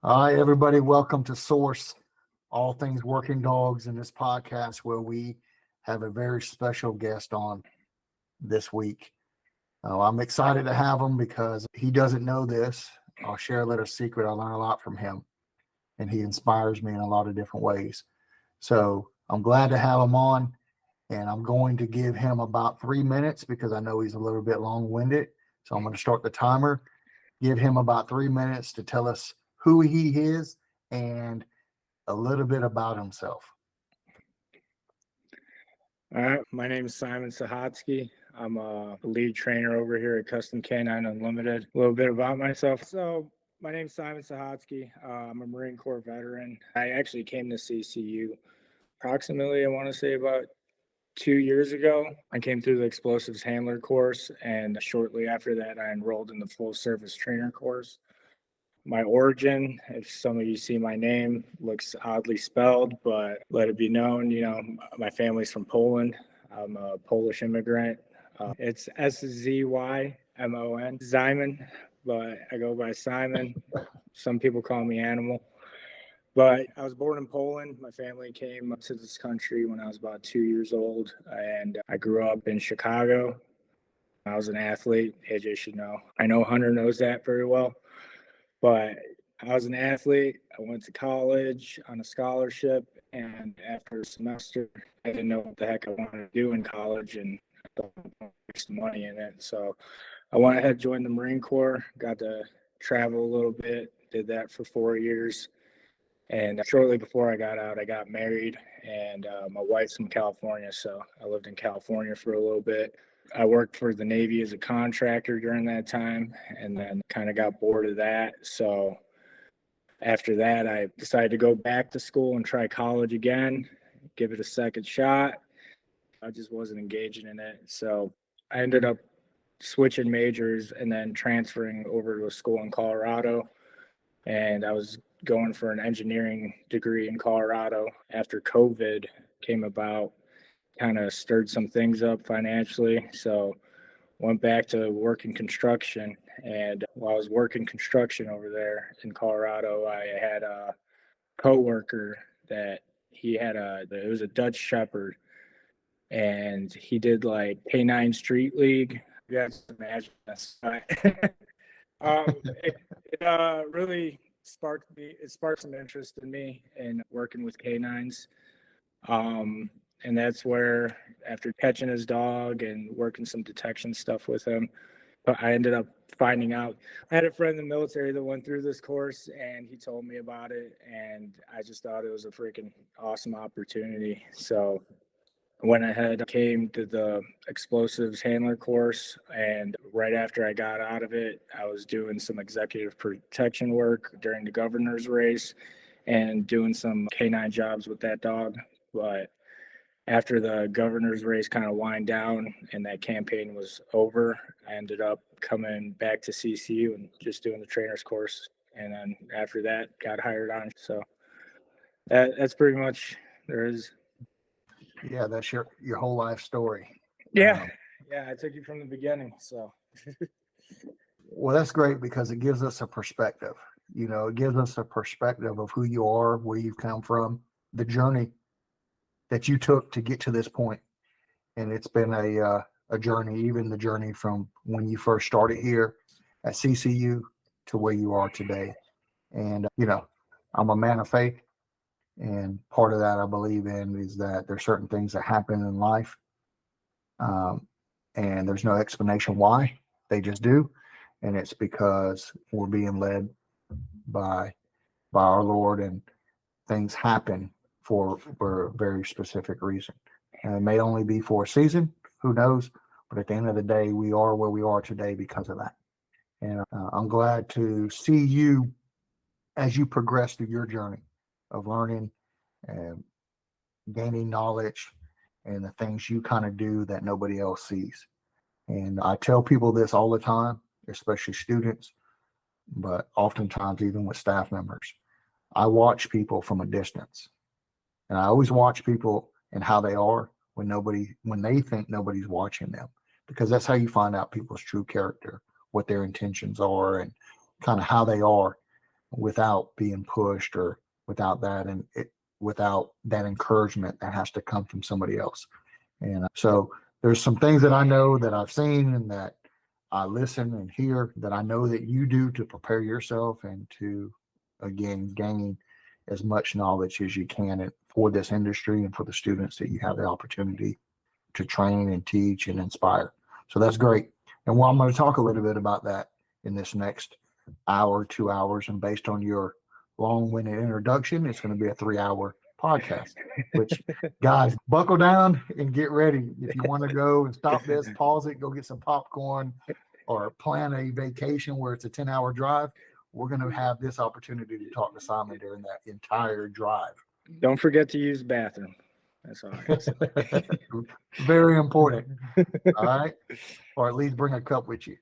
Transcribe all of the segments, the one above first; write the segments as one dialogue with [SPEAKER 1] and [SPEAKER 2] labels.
[SPEAKER 1] All right, everybody, welcome to Source, all things working dogs, in this podcast where we have a very special guest on this week. I'm excited to have him because he doesn't know this. I'll share a little secret. I learn a lot from him, and he inspires me in a lot of different ways. So I'm glad to have him on, and I'm going to give him about 3 minutes because I know he's a little bit long-winded. So I'm going to start the timer, give him about 3 minutes to tell us who he is and a little bit about himself.
[SPEAKER 2] All right, my name is Simon Sahatsky. I'm a lead trainer over here at Custom Canine Unlimited. A little bit about myself. So, my name is Simon Sahatsky. I'm a Marine Corps veteran. I actually came to CCU approximately, I want to say, about 2 years ago. I came through the explosives handler course, and shortly after that, I enrolled in the full service trainer course. My origin, if some of you see my name, looks oddly spelled, but let it be known, my family's from Poland. I'm a Polish immigrant. It's Szymon, Szymon, but I go by Simon. Some people call me Animal. But I was born in Poland. My family came to this country when I was about 2 years old, and I grew up in Chicago. I was an athlete. AJ should know. I know Hunter knows that very well. But I was an athlete. I went to college on a scholarship, and after a semester, I didn't know what the heck I wanted to do in college, and I thought I wanted to make some money in it. So I went ahead, joined the Marine Corps, got to travel a little bit, did that for 4 years. And shortly before I got out, I got married, and my wife's from California, so I lived in California for a little bit. I worked for the Navy as a contractor during that time, and then kind of got bored of that. So after that, I decided to go back to school and try college again, give it a second shot. I just wasn't engaging in it. So I ended up switching majors and then transferring over to a school in Colorado. And I was going for an engineering degree in Colorado. After COVID came about, kind of stirred some things up financially. So went back to working construction. And while I was working construction over there in Colorado, I had a coworker that it was a Dutch Shepherd, and he did like Canine Street League. You guys imagine this. It really sparked some interest in me in working with canines. And that's where, after catching his dog and working some detection stuff with him, I ended up finding out. I had a friend in the military that went through this course, and he told me about it, and I just thought it was a freaking awesome opportunity. So I went ahead, came to the explosives handler course, and right after I got out of it, I was doing some executive protection work during the governor's race and doing some canine jobs with that dog. But after the governor's race kind of wind down and that campaign was over, I ended up coming back to CCU and just doing the trainer's course. And then after that, got hired on. So that's pretty much there is.
[SPEAKER 1] Yeah, that's your whole life story.
[SPEAKER 2] Yeah. I took you from the beginning. So.
[SPEAKER 1] Well, that's great because it gives us a perspective. It gives us a perspective of who you are, where you've come from, the journey that you took to get to this point. And it's been a journey, even the journey from when you first started here at CCU to where you are today. And, I'm a man of faith. And part of that I believe in is that there's certain things that happen in life. And there's no explanation why, they just do. And it's because we're being led by our Lord, and things happen for a very specific reason. And it may only be for a season, who knows? But at the end of the day, we are where we are today because of that. And I'm glad to see you as you progress through your journey of learning and gaining knowledge and the things you kind of do that nobody else sees. And I tell people this all the time, especially students, but oftentimes even with staff members. I watch people from a distance, and I always watch people and how they are when they think nobody's watching them, because that's how you find out people's true character, what their intentions are, and kind of how they are. without being pushed or without that, and without that encouragement that has to come from somebody else. And so there's some things that I know that I've seen and that I listen and hear that I know that you do to prepare yourself and to, again, gain as much knowledge as you can for this industry and for the students that you have the opportunity to train and teach and inspire. So that's great. And well, I'm going to talk a little bit about that in this next hour, 2 hours. And based on your long-winded introduction, it's going to be a 3-hour podcast, which, guys, buckle down and get ready. If you want to go and stop this, pause it, go get some popcorn, or plan a vacation where it's a 10-hour drive, we're going to have this opportunity to talk to Szymon during that entire drive.
[SPEAKER 2] Don't forget to use the bathroom. That's all I can say.
[SPEAKER 1] Very important. All right. Or at least bring a cup with you.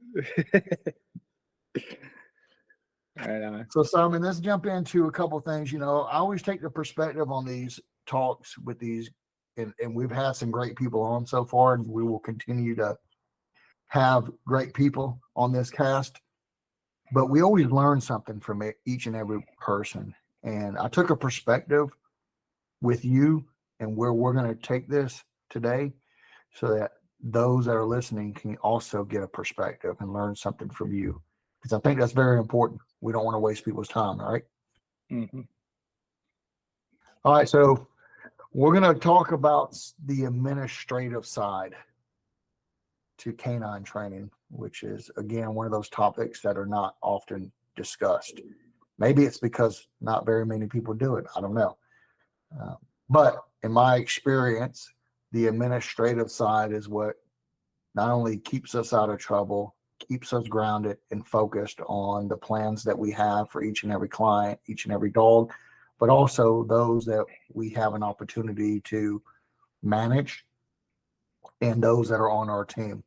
[SPEAKER 2] Right.
[SPEAKER 1] So, Szymon, let's jump into a couple things. I always take the perspective on these talks with these, and we've had some great people on so far, and we will continue to have great people on this cast. But we always learn something from each and every person. And I took a perspective with you and where we're going to take this today so that those that are listening can also get a perspective and learn something from you. Because I think that's very important. We don't want to waste people's time, all right?
[SPEAKER 2] Mm-hmm.
[SPEAKER 1] All right, so we're going to talk about the administrative side to canine training, which is, again, one of those topics that are not often discussed. Maybe it's because not very many people do it. I don't know. But in my experience, the administrative side is what not only keeps us out of trouble, keeps us grounded and focused on the plans that we have for each and every client, each and every dog, but also those that we have an opportunity to manage and those that are on our team.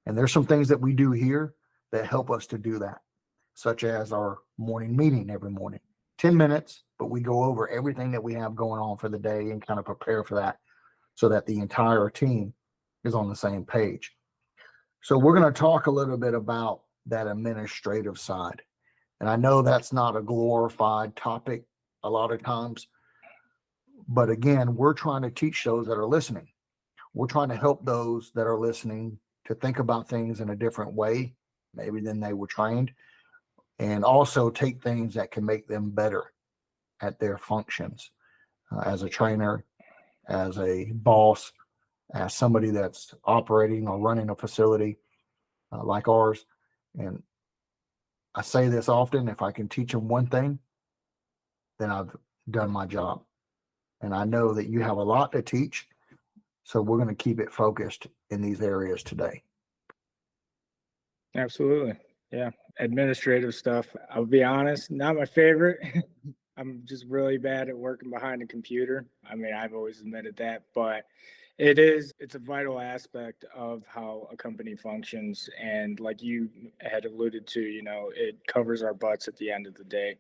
[SPEAKER 1] And there's some things that we do here that help us to do that, such as our morning meeting every morning. 10 minutes, but we go over everything that we have going on for the day and kind of prepare for that so that the entire team is on the same page. So we're going to talk a little bit about that administrative side. And I know that's not a glorified topic a lot of times, but again, we're trying to teach those that are listening. We're trying to help those that are listening to think about things in a different way, maybe than they were trained, and also take things that can make them better at their functions as a trainer, as a boss, as somebody that's operating or running a facility like ours. And I say this often, if I can teach them one thing, then I've done my job. And I know that you have a lot to teach, so we're going to keep it focused in these areas today.
[SPEAKER 2] Absolutely. Yeah. Administrative stuff, I'll be honest, not my favorite. I'm just really bad at working behind a computer. I mean, I've always admitted that, but it's a vital aspect of how a company functions. And like you had alluded to, it covers our butts at the end of the day.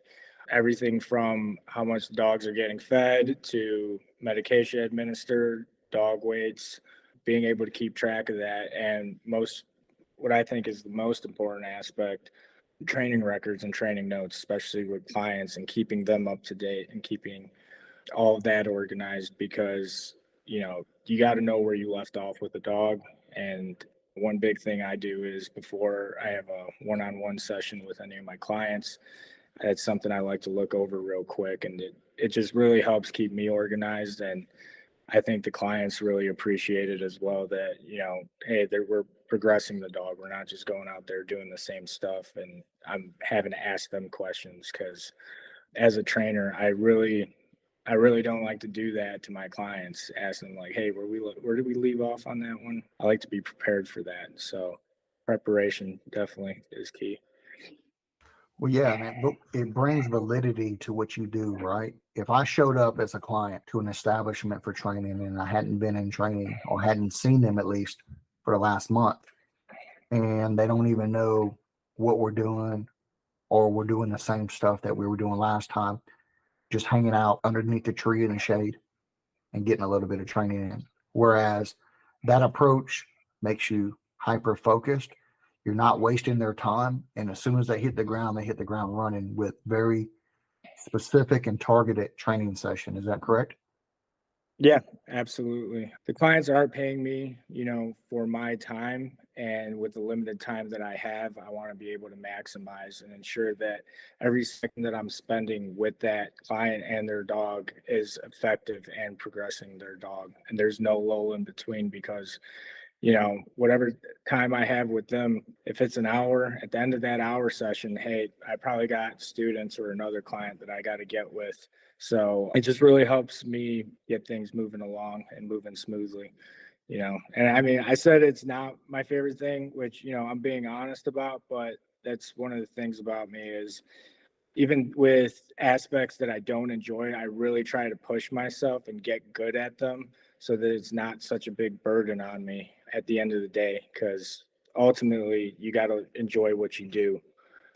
[SPEAKER 2] Everything from how much the dogs are getting fed to medication administered, dog weights, being able to keep track of that. And what I think is the most important aspect, training records and training notes, especially with clients, and keeping them up to date and keeping all of that organized, because you got to know where you left off with the dog. And one big thing I do is before I have a one-on-one session with any of my clients, it's something I like to look over real quick, and it just really helps keep me organized. And I think the clients really appreciate it as well, that, hey, we're progressing the dog. We're not just going out there doing the same stuff. And I'm having to ask them questions, because as a trainer, I really don't like to do that to my clients, ask them like, hey, where did we leave off on that one? I like to be prepared for that. So preparation definitely is key.
[SPEAKER 1] Well, yeah, and it brings validity to what you do, right? If I showed up as a client to an establishment for training and I hadn't been in training or hadn't seen them at least for the last month, and they don't even know what we're doing, or we're doing the same stuff that we were doing last time, just hanging out underneath the tree in the shade and getting a little bit of training in. Whereas that approach makes you hyper focused. You're not wasting their time. And as soon as they hit the ground, they hit the ground running with very specific and targeted training session. Is that correct?
[SPEAKER 2] Yeah, absolutely. The clients are paying me, for my time. And with the limited time that I have, I want to be able to maximize and ensure that every second that I'm spending with that client and their dog is effective and progressing their dog. And there's no lull in between because whatever time I have with them, if it's an hour, at the end of that hour session, hey, I probably got students or another client that I got to get with. So it just really helps me get things moving along and moving smoothly. And I mean, I said it's not my favorite thing, which, I'm being honest about, but that's one of the things about me is even with aspects that I don't enjoy, I really try to push myself and get good at them so that it's not such a big burden on me at the end of the day. Because ultimately, you got to enjoy what you do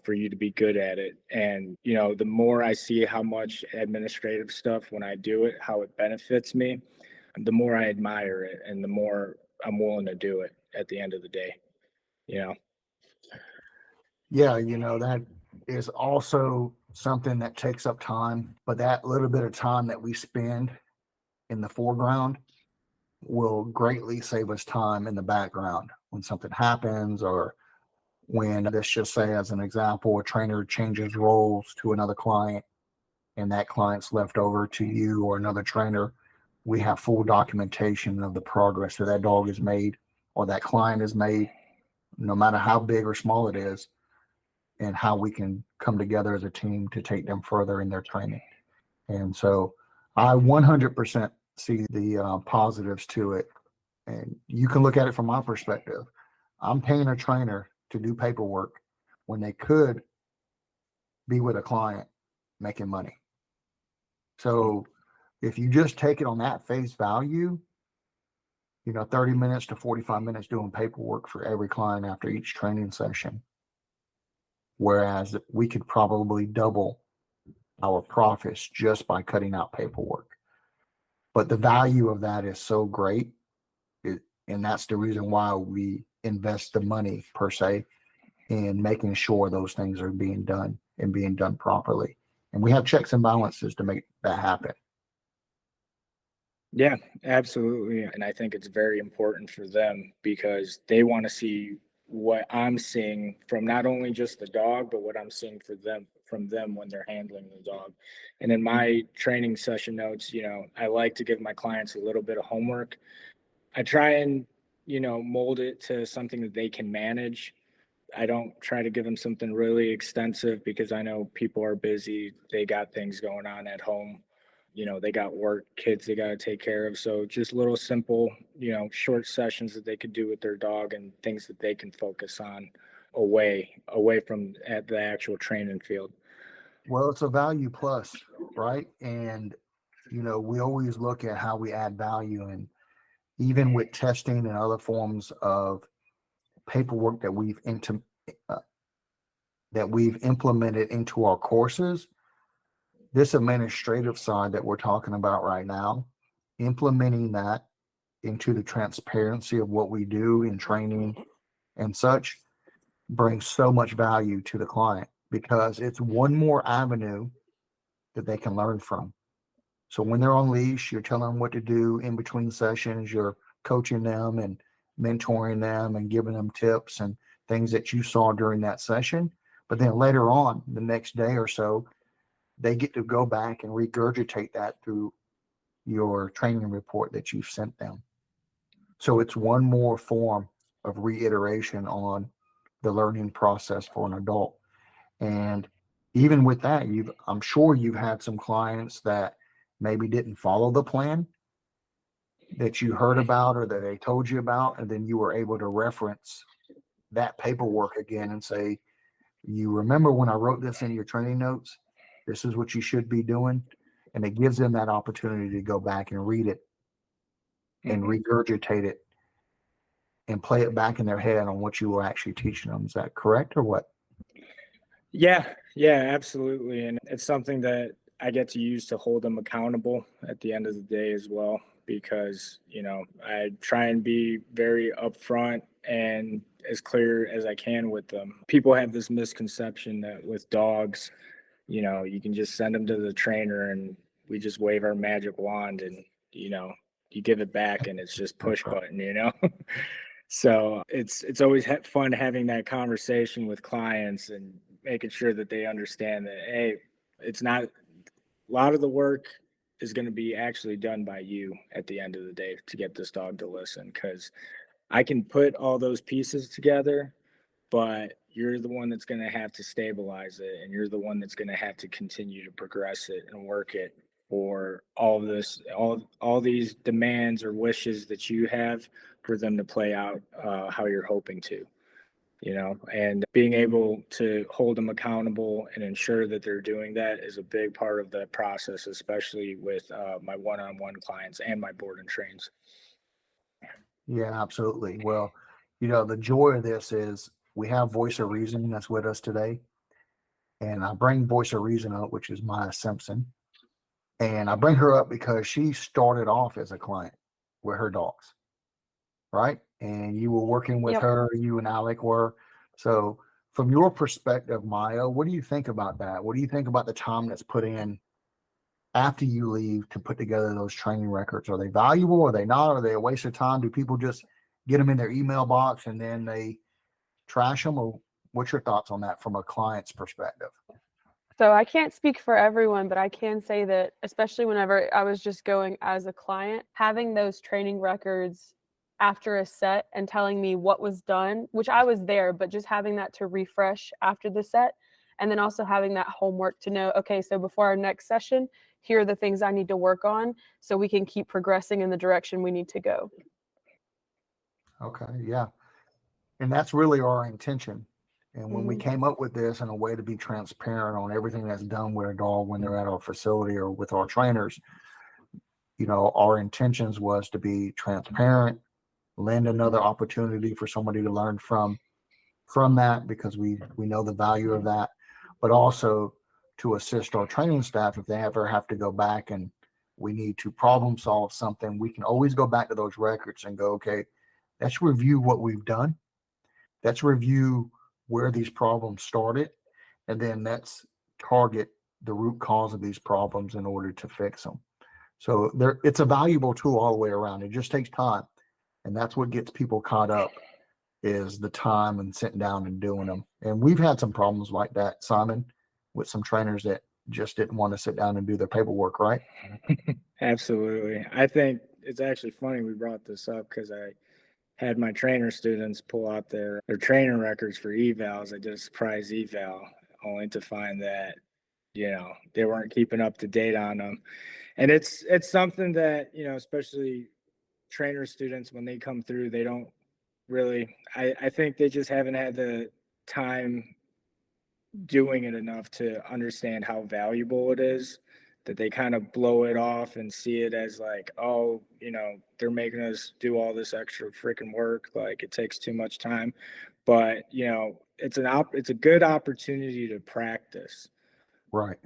[SPEAKER 2] for you to be good at it. And, the more I see how much administrative stuff when I do it, how it benefits me, the more I admire it and the more I'm willing to do it at the end of the day, you know?
[SPEAKER 1] Yeah, that is also something that takes up time, but that little bit of time that we spend in the foreground will greatly save us time in the background when something happens, or when, let's just say, as an example, a trainer changes roles to another client and that client's left over to you or another trainer. We have full documentation of the progress that dog has made or that client has made, no matter how big or small it is, and how we can come together as a team to take them further in their training. And so I 100% see the positives to it. And you can look at it from my perspective. I'm paying a trainer to do paperwork when they could be with a client making money. So if you just take it on that face value, 30 minutes to 45 minutes doing paperwork for every client after each training session, whereas we could probably double our profits just by cutting out paperwork. But the value of that is so great, and that's the reason why we invest the money per se in making sure those things are being done and being done properly. And we have checks and balances to make that happen.
[SPEAKER 2] Yeah, absolutely. And I think it's very important for them because they want to see what I'm seeing from not only just the dog, but what I'm seeing for them from them when they're handling the dog. And in my training session notes, I like to give my clients a little bit of homework. I try and, mold it to something that they can manage. I don't try to give them something really extensive because I know people are busy. They got things going on at home. They got work, kids they got to take care of. So just little simple, short sessions that they could do with their dog and things that they can focus on away from at the actual training field.
[SPEAKER 1] Well, it's a value plus, right? And, we always look at how we add value. And even with testing and other forms of paperwork uh, that we've implemented into our courses, this administrative side that we're talking about right now, implementing that into the transparency of what we do in training and such brings so much value to the client because it's one more avenue that they can learn from. So when they're on leash, you're telling them what to do in between sessions, you're coaching them and mentoring them and giving them tips and things that you saw during that session. But then later on, the next day or so, they get to go back and regurgitate that through your training report that you've sent them. So it's one more form of reiteration on the learning process for an adult. And even with that, I'm sure you've had some clients that maybe didn't follow the plan that you heard about or that they told you about, and then you were able to reference that paperwork again and say, you remember when I wrote this in your training notes? This is what you should be doing. And it gives them that opportunity to go back and read it and regurgitate it and play it back in their head on what you were actually teaching them. Is that correct or what?
[SPEAKER 2] Yeah, absolutely. And it's something that I get to use to hold them accountable at the end of the day as well, because, I try and be very upfront and as clear as I can with them. People have this misconception that with dogs, you can just send them to the trainer and we just wave our magic wand and, you give it back and it's just push button. So it's always fun having that conversation with clients and making sure that they understand that, hey, it's not, a lot of the work is going to be actually done by you at the end of the day to get this dog to listen, because I can put all those pieces together, but you're the one that's going to have to stabilize it, and you're the one that's going to have to continue to progress it and work it for all these demands or wishes that you have for them to play out how you're hoping to, and being able to hold them accountable and ensure that they're doing that is a big part of the process, especially with my one-on-one clients and my board and trains.
[SPEAKER 1] Yeah, absolutely. Well, the joy of this is we have Voice of Reason that's with us today. And I bring Voice of Reason up, which is Maya Simpson. And I bring her up because she started off as a client with her dogs, right? And you were working with
[SPEAKER 3] Yep.
[SPEAKER 1] her, you and Alec were. So from your perspective, Maya, what do you think about that? What do you think about the time that's put in after you leave to put together those training records? Are they valuable? Are they not? Are they a waste of time? Do people just get them in their email box and then they trash them? Or what's your thoughts on that from a client's perspective?
[SPEAKER 3] So I can't speak for everyone, but I can say that especially whenever I was just going as a client, having those training records after a set and telling me what was done, which I was there, but just having that to refresh after the set, and then also having that homework to know, okay, so before our next session, here are the things I need to work on so we can keep progressing in the direction we need to go.
[SPEAKER 1] Okay, yeah. And that's really our intention. And when we came up with this in a way to be transparent on everything that's done with a dog when they're at our facility or with our trainers, our intentions was to be transparent, lend another opportunity for somebody to learn from that, because we know the value of that, but also to assist our training staff if they ever have to go back and we need to problem solve something. We can always go back to those records and go, okay, let's review what we've done. Let's review where these problems started, and then let's target the root cause of these problems in order to fix them. So it's a valuable tool all the way around. It just takes time, and that's what gets people caught up, is the time and sitting down and doing them. And we've had some problems like that, Simon, with some trainers that just didn't want to sit down and do their paperwork, right?
[SPEAKER 2] Absolutely. I think it's actually funny we brought this up because I had my trainer students pull out their training records for evals. I did a surprise eval only to find that, they weren't keeping up to date on them. And it's something that, especially trainer students, when they come through, they don't really, I think they just haven't had the time doing it enough to understand how valuable it is, that they kind of blow it off and see it as like, oh, they're making us do all this extra freaking work, like it takes too much time. But it's a good opportunity to practice,
[SPEAKER 1] Right.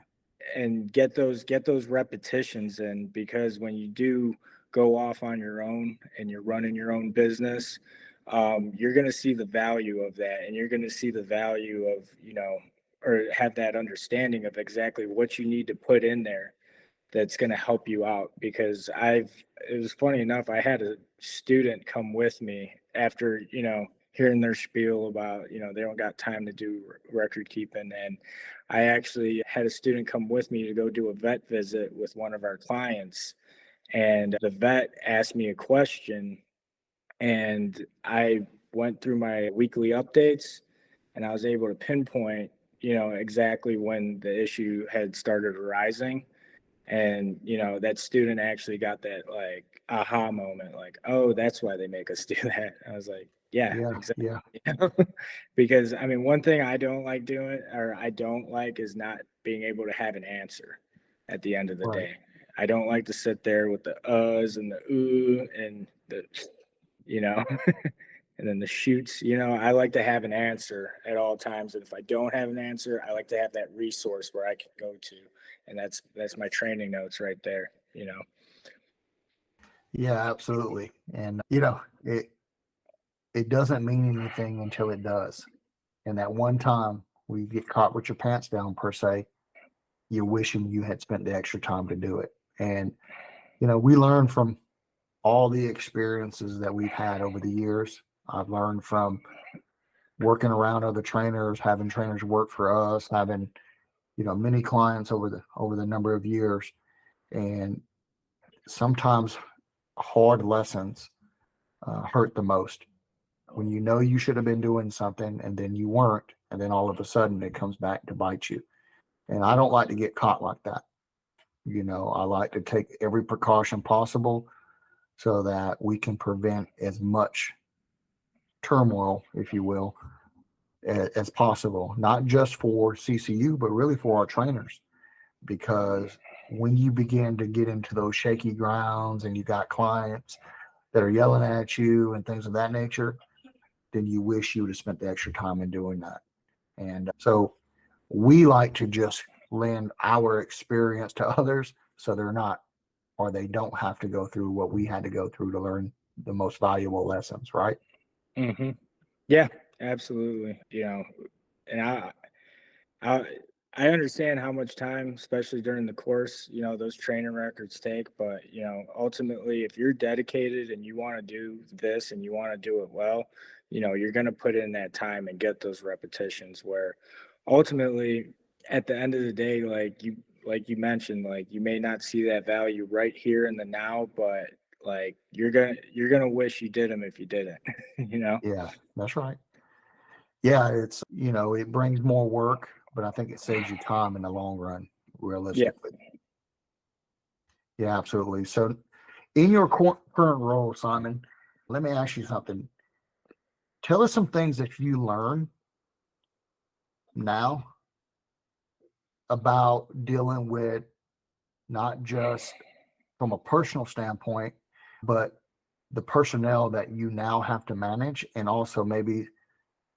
[SPEAKER 2] and get those repetitions in, because when you do go off on your own and you're running your own business, you're going to see the value of that, and you're going to see the value of, or have that understanding of exactly what you need to put in there that's going to help you out. Because it was funny enough, I had a student come with me after, hearing their spiel about, they don't got time to do record keeping. And I actually had a student come with me to go do a vet visit with one of our clients. And the vet asked me a question, and I went through my weekly updates, and I was able to pinpoint, exactly when the issue had started arising. And that student actually got that like aha moment, like, oh, that's why they make us do that. I was like, yeah,
[SPEAKER 1] Yeah.
[SPEAKER 2] exactly.
[SPEAKER 1] Yeah.
[SPEAKER 2] Because I mean, one thing I don't like doing, or I don't like, is not being able to have an answer at the end of the
[SPEAKER 1] Right.
[SPEAKER 2] day. I don't like to sit there with the uhs and the ooh and the, you know and then the shoots. I like to have an answer at all times, and if I don't have an answer, I like to have that resource where I can go to, and that's my training notes right there.
[SPEAKER 1] Yeah, absolutely. And it it doesn't mean anything until it does. And that one time where you get caught with your pants down, per se, you're wishing you had spent the extra time to do it. And, we learn from all the experiences that we've had over the years. I've learned from working around other trainers, having trainers work for us, having, many clients over the number of years. And sometimes hard lessons hurt the most when you should have been doing something and then you weren't, and then all of a sudden it comes back to bite you. And I don't like to get caught like that. I like to take every precaution possible so that we can prevent as much turmoil, if you will, as possible, not just for CCU, but really for our trainers. Because when you begin to get into those shaky grounds and you got clients that are yelling at you and things of that nature, then you wish you would have spent the extra time in doing that. And so we like to just lend our experience to others so they're not, or they don't have to go through what we had to go through to learn the most valuable lessons, right?
[SPEAKER 2] Mm-hmm. Yeah, absolutely. And I I understand how much time, especially during the course, those training records take. But ultimately, if you're dedicated and you want to do this and you want to do it well, you're going to put in that time and get those repetitions. Where ultimately, at the end of the day, like you mentioned, like you may not see that value right here in the now, but like you're gonna wish you did them if you didn't.
[SPEAKER 1] Yeah, that's right. Yeah, it's, it brings more work, but I think it saves you time in the long run,
[SPEAKER 2] Yeah.
[SPEAKER 1] realistically. Yeah, absolutely. So, in your current role, Simon, let me ask you something. Tell us some things that you learn now about dealing with not just from a personal standpoint, but the personnel that you now have to manage, and also maybe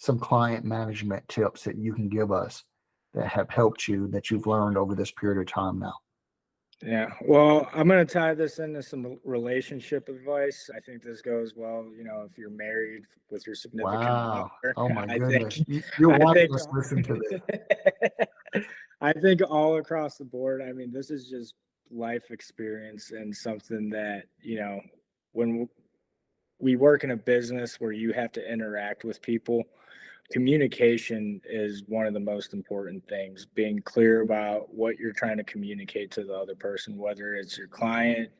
[SPEAKER 1] some client management tips that you can give us that have helped you, that you've learned over this period of time now.
[SPEAKER 2] Yeah. Well, I'm going to tie this into some relationship advice. I think this goes well, if you're married with your significant
[SPEAKER 1] Wow.
[SPEAKER 2] other.
[SPEAKER 1] Oh my
[SPEAKER 2] I think,
[SPEAKER 1] goodness. Your
[SPEAKER 2] I
[SPEAKER 1] wife
[SPEAKER 2] think,
[SPEAKER 1] must listen to this.
[SPEAKER 2] I think all across the board, I mean, this is just life experience and something that, when we work in a business where you have to interact with people, communication is one of the most important things. Being clear about what you're trying to communicate to the other person, whether it's your client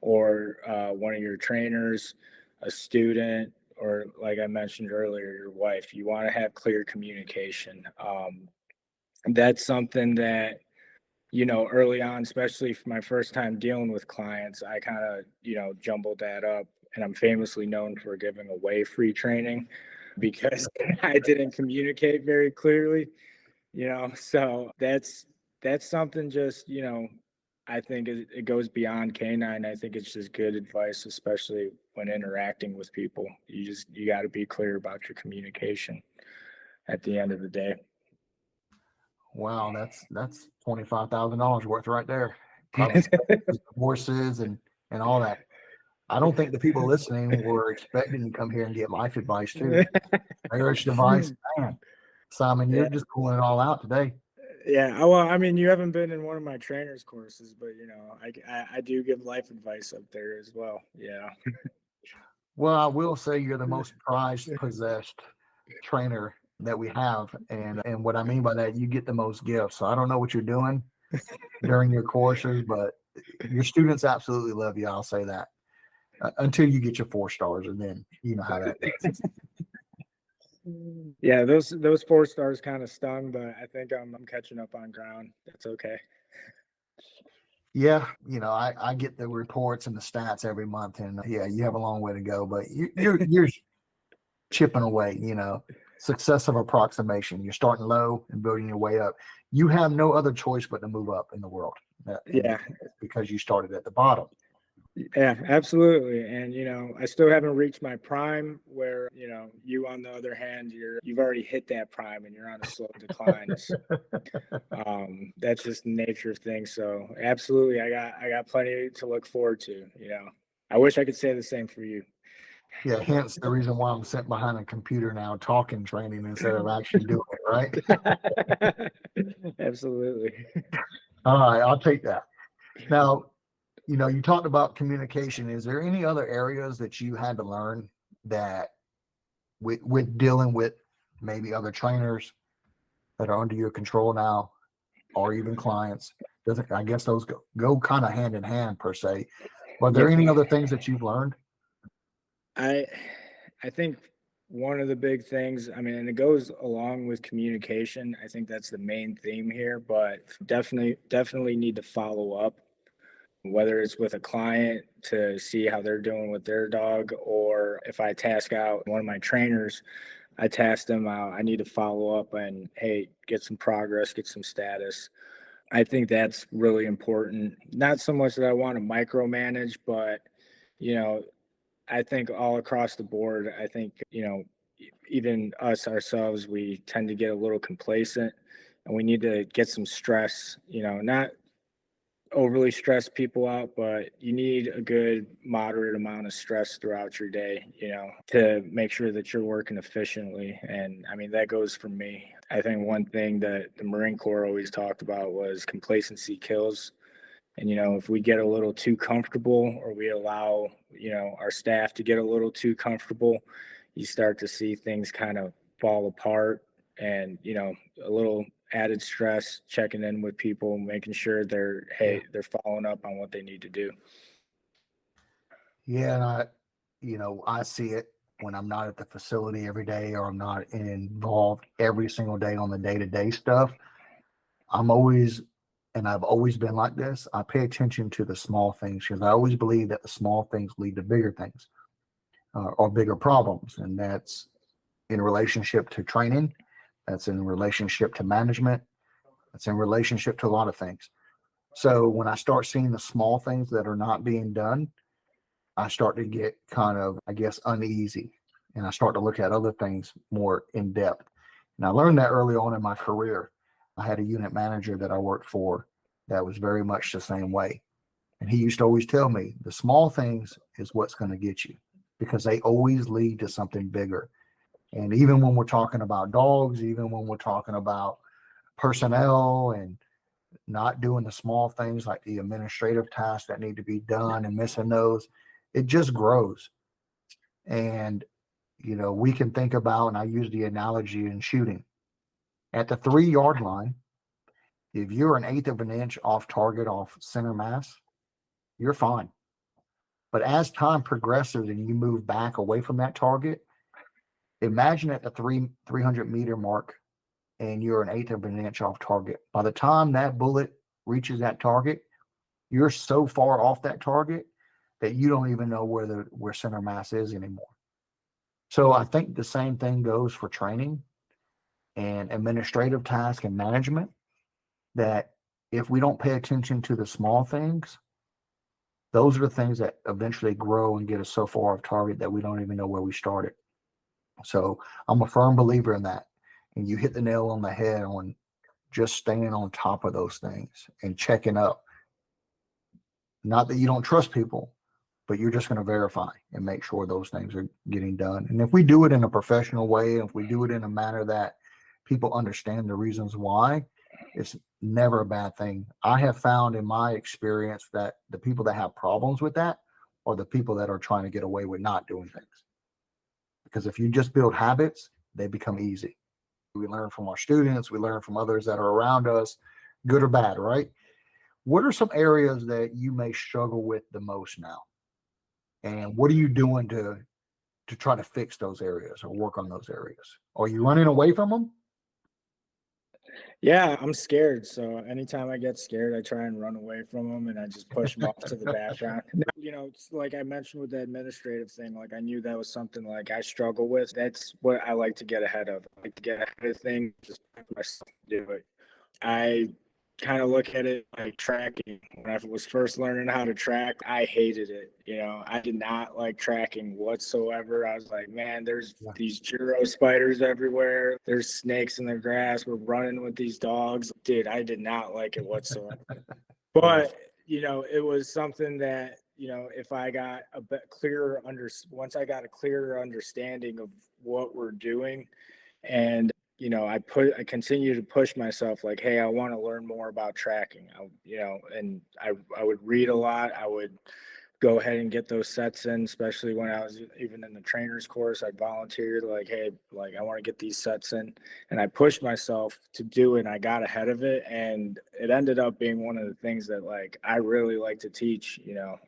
[SPEAKER 2] or one of your trainers, a student, or like I mentioned earlier, your wife. You want to have clear communication. That's something that, early on, especially for my first time dealing with clients, I kind of, jumbled that up. And I'm famously known for giving away free training because I didn't communicate very clearly, so that's something just, I think it goes beyond canine. I think it's just good advice, especially when interacting with people. You got to be clear about your communication at the end of the day.
[SPEAKER 1] Wow, that's $25,000 worth right there. Probably divorces and all that. I don't think the people listening were expecting to come here and get life advice too. Marriage advice, man. Simon, you're
[SPEAKER 2] Yeah.
[SPEAKER 1] just pulling it all out today.
[SPEAKER 2] Yeah. Well, I mean, you haven't been in one of my trainers courses, but I do give life advice up there as well. Yeah.
[SPEAKER 1] Well, I will say you're the most prized possessed trainer that we have. And what I mean by that, you get the most gifts. So I don't know what you're doing during your courses, but your students absolutely love you. I'll say that. Until you get your 4 stars, and then you know how that is.
[SPEAKER 2] Yeah, those 4 stars kind of stung, but I think I'm catching up on ground. That's okay.
[SPEAKER 1] Yeah, I get the reports and the stats every month, and yeah, you have a long way to go, but you're chipping away. Successive approximation. You're starting low and building your way up. You have no other choice but to move up in the world,
[SPEAKER 2] Yeah.
[SPEAKER 1] because you started at the bottom.
[SPEAKER 2] Yeah, absolutely. And I still haven't reached my prime where, you on the other hand, you've already hit that prime and you're on a slow decline. So, that's just the nature of things. So absolutely I got plenty to look forward to, I wish I could say the same for you.
[SPEAKER 1] Yeah, hence the reason why I'm sitting behind a computer now talking training instead of actually doing it, right?
[SPEAKER 2] Absolutely.
[SPEAKER 1] All right, I'll take that. Now, you talked about communication. Is there any other areas that you had to learn that with dealing with maybe other trainers that are under your control now, or even clients? Doesn't I guess those go kind of hand in hand per se. Are there
[SPEAKER 2] Yep.
[SPEAKER 1] any other things that you've learned?
[SPEAKER 2] I I think one of the big things, I mean, and it goes along with communication. I think that's the main theme here, but definitely need to follow up, whether it's with a client to see how they're doing with their dog, or if I task out one of my trainers, I task them out. I need to follow up and, hey, get some progress, get some status. I think that's really important. Not so much that I want to micromanage, but you know, I think all across the board, I think, even us ourselves, we tend to get a little complacent, and we need to get some stress, not overly stress people out, but you need a good moderate amount of stress throughout your day, to make sure that you're working efficiently. And I mean, that goes for me. I think one thing that the Marine Corps always talked about was complacency kills. And, if we get a little too comfortable, or we allow, our staff to get a little too comfortable, you start to see things kind of fall apart. And, a little added stress, checking in with people, making sure
[SPEAKER 1] Yeah.
[SPEAKER 2] they're following up on what they need to do.
[SPEAKER 1] Yeah, and I see it when I'm not at the facility every day, or I'm not involved every single day on the day-to-day stuff. I'm always, and I've always been like this. I pay attention to the small things because I always believe that the small things lead to bigger things, or bigger problems. And that's in relationship to training, that's in relationship to management, that's in relationship to a lot of things. So when I start seeing the small things that are not being done, I start to get kind of, I guess, uneasy, and I start to look at other things more in depth. And I learned that early on in my career. I had a unit manager that I worked for that was very much the same way. And he used to always tell me the small things is what's going to get you, because they always lead to something bigger. And even when we're talking about dogs, even when we're talking about personnel and not doing the small things like the administrative tasks that need to be done and missing those, it just grows. And, we can think about, and I use the analogy in shooting at the 3 yard line. If you're an eighth of an inch off target, off center mass, you're fine. But as time progresses and you move back away from that target, imagine at the 300 meter mark and you're an eighth of an inch off target. By the time that bullet reaches that target, you're so far off that target that you don't even know where center mass is anymore. So I think the same thing goes for training and administrative task and management, that if we don't pay attention to the small things, those are the things that eventually grow and get us so far off target that we don't even know where we started. So I'm a firm believer in that. And you hit the nail on the head on just staying on top of those things and checking up. Not that you don't trust people, but you're just going to verify and make sure those things are getting done. And if we do it in a professional way, if we do it in a manner that people understand the reasons why, it's never a bad thing. I have found in my experience that the people that have problems with that are the people that are trying to get away with not doing things. Because if you just build habits, they become easy. We learn from our students, we learn from others that are around us, good or bad, right? What are some areas that you may struggle with the most now? And what are you doing to try to fix those areas or work on those areas? Are you running away from them?
[SPEAKER 2] Yeah, I'm scared. So anytime I get scared, I try and run away from them, and I just push them off to the background. It's like I mentioned with the administrative thing, like I knew that was something like I struggle with. That's what I like to get ahead of. I like to get ahead of things, just put myself to do it. I kind of look at it like tracking. When I was first learning how to track, I hated it. I did not like tracking whatsoever. I was like, man, there's these Giro spiders everywhere. There's snakes in the grass. We're running with these dogs. Dude, I did not like it whatsoever. But, it was something that, if I got a bit clearer once I got a clearer understanding of what we're doing, and I continue to push myself, like, hey, I want to learn more about tracking. And I would read a lot. I would go ahead and get those sets in, especially when I was even in the trainer's course. I volunteered, like, hey, like, I want to get these sets in, and I pushed myself to do it, and I got ahead of it, and it ended up being one of the things that, like, I really like to teach.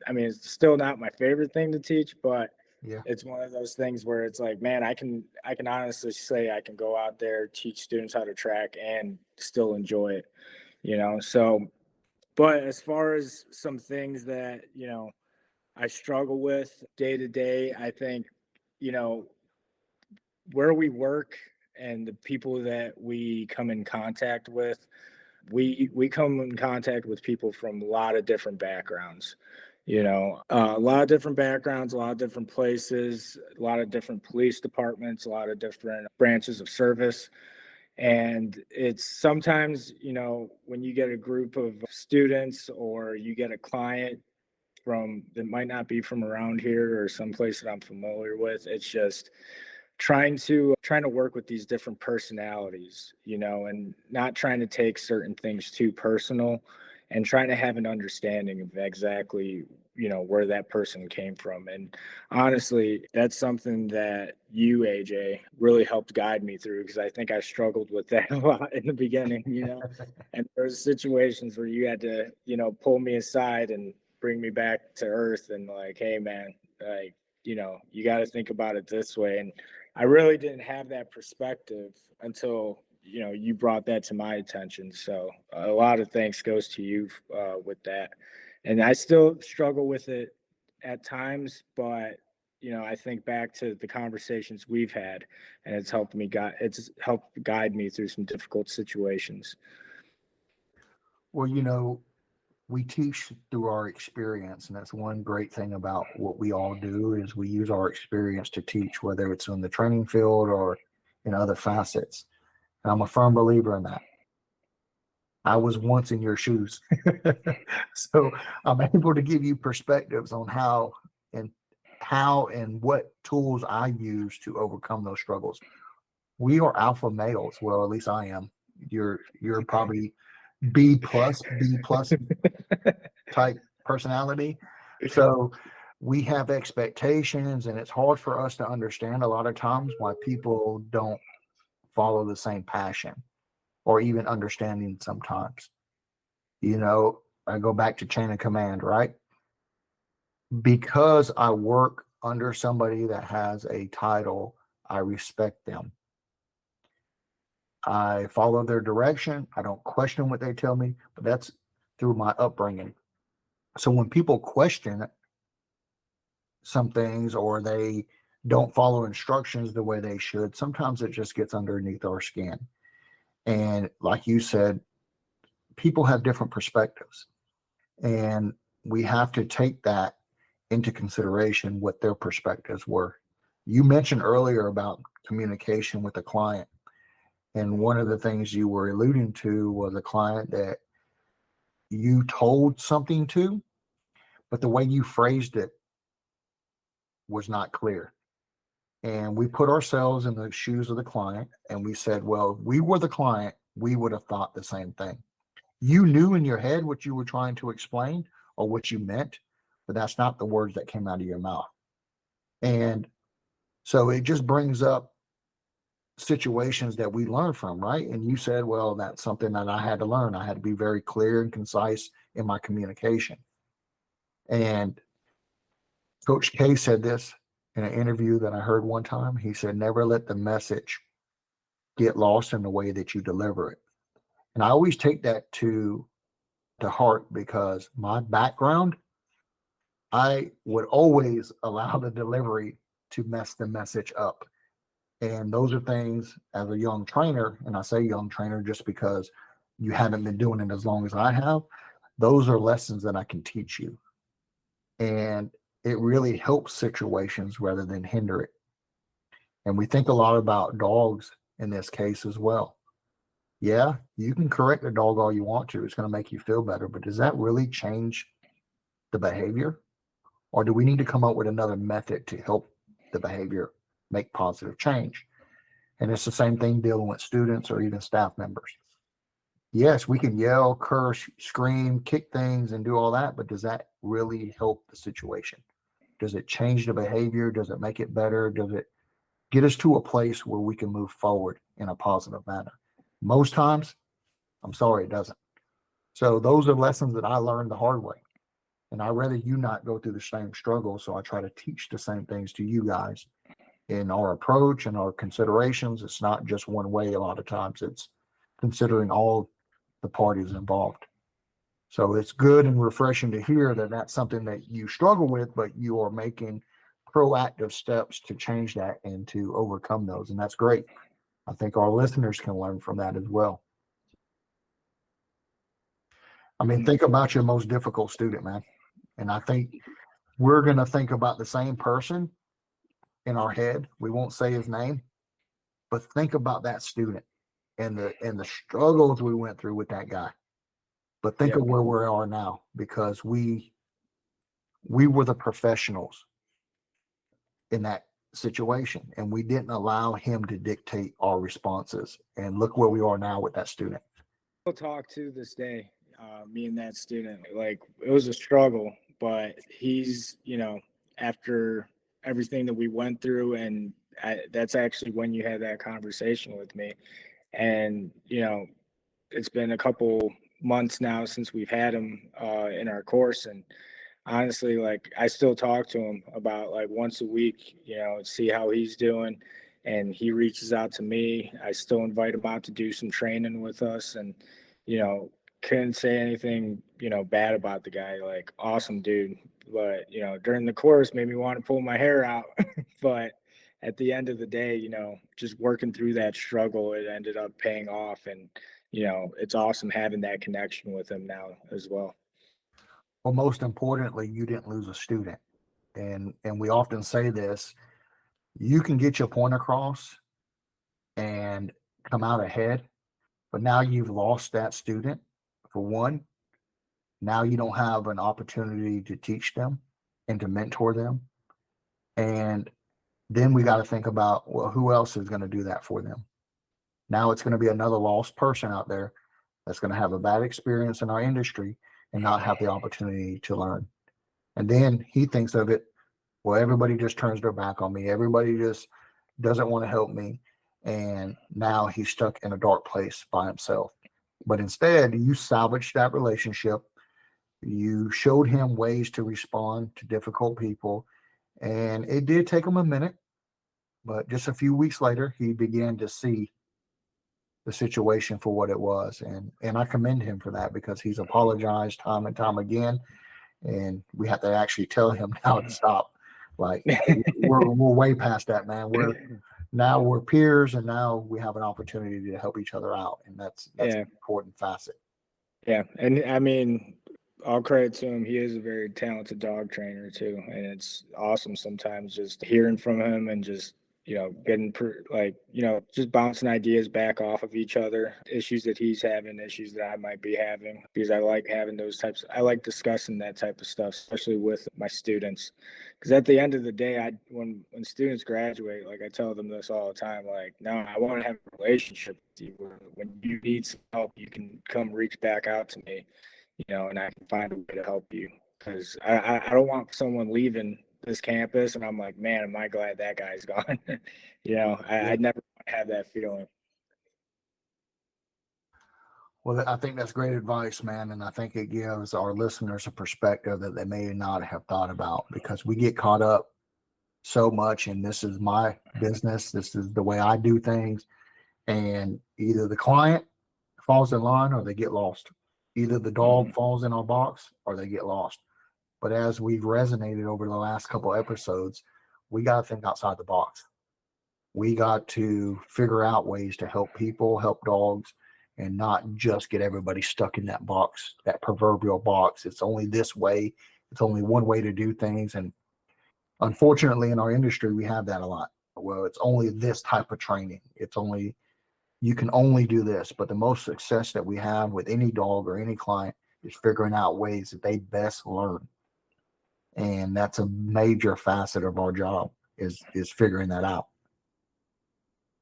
[SPEAKER 2] I mean, it's still not my favorite thing to teach, but
[SPEAKER 1] Yeah.
[SPEAKER 2] it's one of those things where it's like, man, I can honestly say I can go out there, teach students how to track, and still enjoy it. So, but as far as some things that I struggle with day to day, I think, you know, where we work and the people that we come in contact with, we come in contact with people from a lot of different backgrounds. A lot of different backgrounds, a lot of different places, a lot of different police departments, a lot of different branches of service. And it's sometimes, when you get a group of students or you get a client from that might not be from around here or someplace that I'm familiar with, it's just trying to work with these different personalities, and not trying to take certain things too personal, and trying to have an understanding of exactly, where that person came from. And honestly, that's something that you, AJ, really helped guide me through, because I think I struggled with that a lot in the beginning. And there was situations where you had to, pull me aside and bring me back to earth, and like, hey man, like, you got to think about it this way. And I really didn't have that perspective until you brought that to my attention. So a lot of thanks goes to you with that. And I still struggle with it at times, but I think back to the conversations we've had, and it's helped guide me through some difficult situations.
[SPEAKER 1] Well, we teach through our experience, and that's one great thing about what we all do is we use our experience to teach, whether it's in the training field or in other facets. And I'm a firm believer in that. I was once in your shoes. So I'm able to give you perspectives on how and what tools I use to overcome those struggles. We are alpha males. Well, at least I am. You're probably B plus type personality. So we have expectations, and it's hard for us to understand a lot of times why people don't follow the same passion or even understanding sometimes. I go back to chain of command, right? Because I work under somebody that has a title, I respect them. I follow their direction. I don't question what they tell me, but that's through my upbringing. So when people question some things or they don't follow instructions the way they should, sometimes it just gets underneath our skin. And like you said, people have different perspectives, and we have to take that into consideration what their perspectives were. You mentioned earlier about communication with the client, and one of the things you were alluding to was a client that you told something to, but the way you phrased it was not clear. And we put ourselves in the shoes of the client and we said, well, if we were the client, we would have thought the same thing. You knew in your head what you were trying to explain or what you meant, but that's not the words that came out of your mouth. And so it just brings up situations that we learn from, right? And you said, well, that's something that I had to learn. I had to be very clear and concise in my communication. And Coach K said this in an interview that I heard one time. He said, never let the message get lost in the way that you deliver it. And I always take that to heart because my background, I would always allow the delivery to mess the message up. And those are things as a young trainer, and I say young trainer just because you haven't been doing it as long as I have, those are lessons that I can teach you. And it really helps situations rather than hinder it. And we think a lot about dogs in this case as well. Yeah, you can correct a dog all you want to. It's going to make you feel better. But does that really change the behavior? Or do we need to come up with another method to help the behavior make positive change? And it's the same thing dealing with students or even staff members. Yes, we can yell, curse, scream, kick things, and do all that, but does that really help the situation? Does it change the behavior? Does it make it better? Does it get us to a place where we can move forward in a positive manner? Most times, I'm sorry, it doesn't. So those are lessons that I learned the hard way. And I'd rather you not go through the same struggle. So I try to teach the same things to you guys in our approach and our considerations. It's not just one way. A lot of times it's considering all the parties involved. So it's good and refreshing to hear that that's something that you struggle with, but you are making proactive steps to change that and to overcome those. And that's great. I think our listeners can learn from that as well. I mean, think about your most difficult student, man. And I think we're going to think about the same person in our head. We won't say his name, but think about that student and the struggles we went through with that guy. But think of where we are now, because we were the professionals in that situation, and we didn't allow him to dictate our responses. And look where we are now with that student.
[SPEAKER 2] We'll talk to this day, me and that student. Like, it was a struggle, but he's, after everything that we went through, and that's actually when you had that conversation with me. And, it's been a couple months now since we've had him in our course. And honestly, like, I still talk to him about like once a week, see how he's doing. And he reaches out to me. I still invite him out to do some training with us. And, couldn't say anything, bad about the guy. Like, awesome dude. But, during the course made me want to pull my hair out. But at the end of the day, just working through that struggle, it ended up paying off. And, it's awesome having that connection with him now as well.
[SPEAKER 1] Well, most importantly, you didn't lose a student. And we often say this, you can get your point across and come out ahead, but now you've lost that student. For one, now you don't have an opportunity to teach them and to mentor them. And then we got to think about, well, who else is going to do that for them? Now it's going to be another lost person out there that's going to have a bad experience in our industry and not have the opportunity to learn. And then he thinks of it, well, everybody just turns their back on me. Everybody just doesn't want to help me. And now he's stuck in a dark place by himself. But instead, you salvaged that relationship. You showed him ways to respond to difficult people. And it did take him a minute, but just a few weeks later, he began to see the situation for what it was. And I commend him for that, because he's apologized time and time again. And we have to actually tell him now to stop. Like, we're way past that, man. We're peers, and now we have an opportunity to help each other out. And that's an important facet.
[SPEAKER 2] Yeah. And I mean, all credit to him. He is a very talented dog trainer too. And it's awesome sometimes just hearing from him and just, getting just bouncing ideas back off of each other, issues that he's having, issues that I might be having, because I like having I like discussing that type of stuff, especially with my students. Because at the end of the day, when students graduate, like, I tell them this all the time, like, no, I want to have a relationship with you where when you need some help, you can come reach back out to me, and I can find a way to help you. Because I don't want someone leaving this campus and I'm like, man, am I glad that guy's gone. I never have that feeling.
[SPEAKER 1] Well, I think that's great advice, man. And I think it gives our listeners a perspective that they may not have thought about, because we get caught up so much in, this is my business, this is the way I do things. And either the client falls in line or they get lost. Either the dog falls in our box or they get lost. But as we've resonated over the last couple episodes, we got to think outside the box. We got to figure out ways to help people, help dogs, and not just get everybody stuck in that box, that proverbial box. It's only this way. It's only one way to do things. And unfortunately, in our industry, we have that a lot. Well, it's only this type of training. You can only do this. But the most success that we have with any dog or any client is figuring out ways that they best learn. And that's a major facet of our job is figuring that out.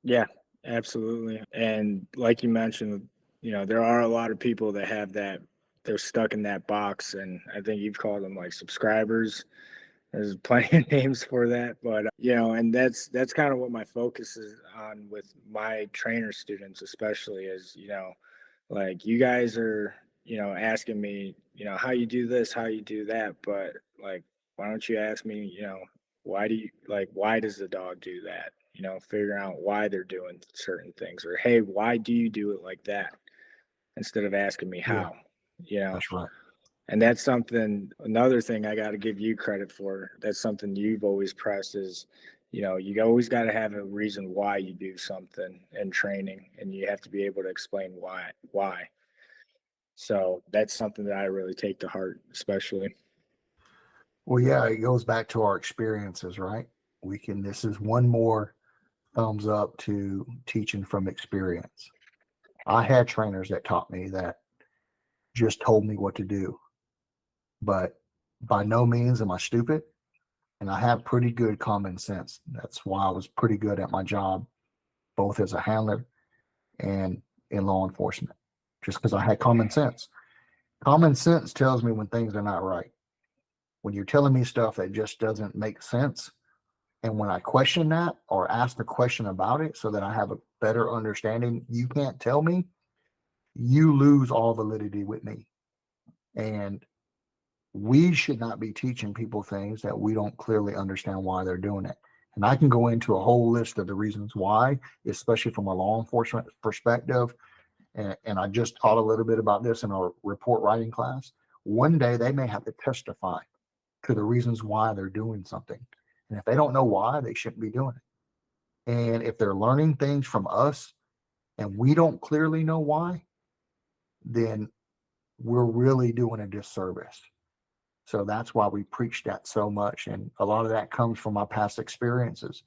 [SPEAKER 2] Yeah, absolutely. And like you mentioned, there are a lot of people that have that, they're stuck in that box. And I think you've called them like subscribers. There's plenty of names for that, but and that's kind of what my focus is on with my trainer students, especially is, like you guys are, asking me, how you do this, how you do that, but like, why don't you ask me, why does the dog do that? Figure out why they're doing certain things, or hey, why do you do it like that? Instead of asking me
[SPEAKER 1] Yeah,
[SPEAKER 2] how, you know.
[SPEAKER 1] that's right.
[SPEAKER 2] And that's something, another thing I got to give you credit for. That's something you've always pressed is, you always got to have a reason why you do something in training, and you have to be able to explain why. So that's something that I really take to heart, especially.
[SPEAKER 1] Well, yeah, it goes back to our experiences, right? This is one more thumbs up to teaching from experience. I had trainers that taught me that just told me what to do, but by no means am I stupid. And I have pretty good common sense. That's why I was pretty good at my job, both as a handler and in law enforcement, just because I had common sense. Common sense tells me when things are not right. When you're telling me stuff that just doesn't make sense, and when I question that or ask the question about it so that I have a better understanding, you can't tell me, you lose all validity with me. And we should not be teaching people things that we don't clearly understand why they're doing it. And I can go into a whole list of the reasons why, especially from a law enforcement perspective. And I just taught a little bit about this in our report writing class. One day they may have to testify to the reasons why they're doing something. And if they don't know why, they shouldn't be doing it. And if they're learning things from us and we don't clearly know why, then we're really doing a disservice. So that's why we preach that so much. And a lot of that comes from my past experiences